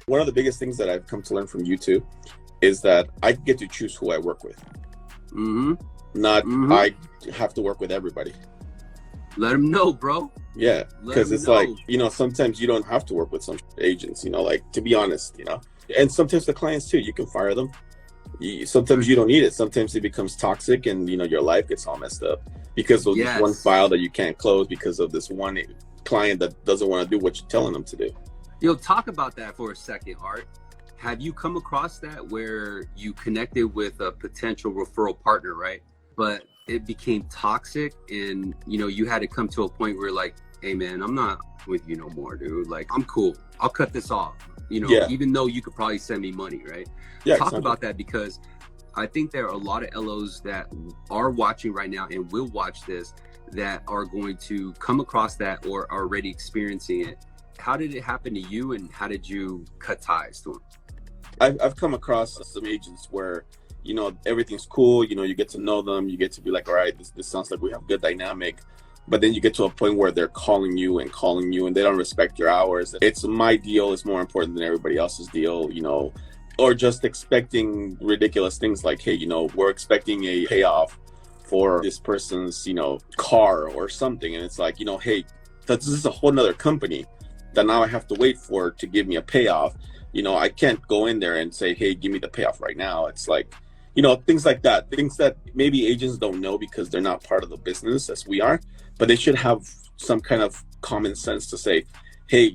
One of the biggest things that I've come to learn from you two is that I get to choose who I work with. Not I have to work with everybody. Let them know, bro. Yeah, because it's like, sometimes you don't have to work with some agents, like, to be honest, and sometimes the clients too, you can fire them. Sometimes you don't need it. Sometimes it becomes toxic and, your life gets all messed up because of this one file that you can't close because of this one client that doesn't want to do what you're telling them to do. Talk about that for a second, Art. Have you come across that where you connected with a potential referral partner, right? But it became toxic and, you had to come to a point where like, hey man, I'm not with you no more, dude. Like, I'm cool. I'll cut this off, even though you could probably send me money, right? Yeah, Talk about that, because I think there are a lot of LOs that are watching right now and will watch this that are going to come across that or are already experiencing it. How did it happen to you and how did you cut ties to them? I've come across some agents where, everything's cool, you get to know them, you get to be like, all right, this sounds like we have good dynamic. But then you get to a point where they're calling you and they don't respect your hours. It's my deal is more important than everybody else's deal, or just expecting ridiculous things like, hey, we're expecting a payoff for this person's, car or something. And it's like, hey, this is a whole nother company that now I have to wait for to give me a payoff. I can't go in there and say, hey, give me the payoff right now. It's like, things like that, things that maybe agents don't know because they're not part of the business as we are, but they should have some kind of common sense to say, hey,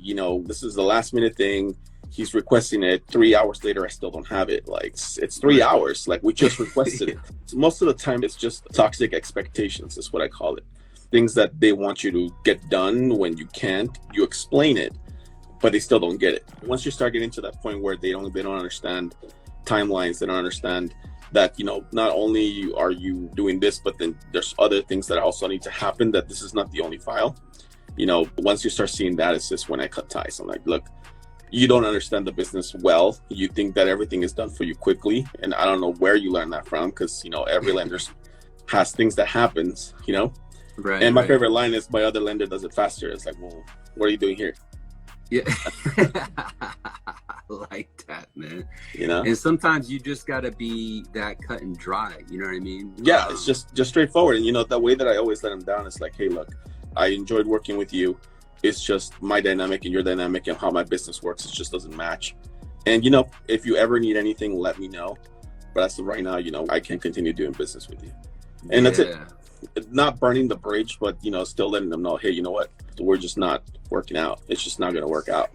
this is the last minute thing. He's requesting it. 3 hours later, I still don't have it. Like, it's 3 hours. Like, we just requested it. So most of the time, it's just toxic expectations is what I call it. Things that they want you to get done when you can't. You explain it, but they still don't get it. Once you start getting to that point where they don't understand timelines, they don't understand that, not only are you doing this, but then there's other things that also need to happen, that this is not the only file. Once you start seeing that, it's just when I cut ties. I'm like, look, you don't understand the business well. You think that everything is done for you quickly. And I don't know where you learned that from, because, every lender has things that happens, Right. And my favorite line is, my other lender does it faster. It's like, well, what are you doing here? Yeah. I like that, man. And sometimes you just got to be that cut and dry. You know what I mean? Yeah, it's just straightforward. And, the way that I always let them down is like, hey, look, I enjoyed working with you. It's just my dynamic and your dynamic and how my business works. It just doesn't match. And, if you ever need anything, let me know. But as of right now, I can't continue doing business with you. And that's it. Not burning the bridge, but, still letting them know, hey, you know what? We're just not working out. It's just not going to work out.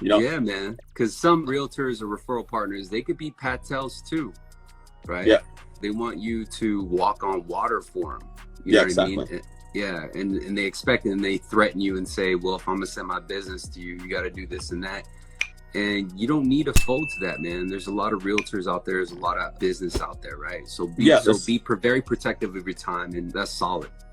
Yeah, man. Because some realtors or referral partners, they could be Patels too, right? Yeah. They want you to walk on water for them. You know what I mean? Yeah. And they expect it, and they threaten you and say, well, if I'm going to send my business to you, you got to do this and that. And you don't need to fold to that, man. There's a lot of realtors out there. There's a lot of business out there, right? So be very protective of your time, and that's solid.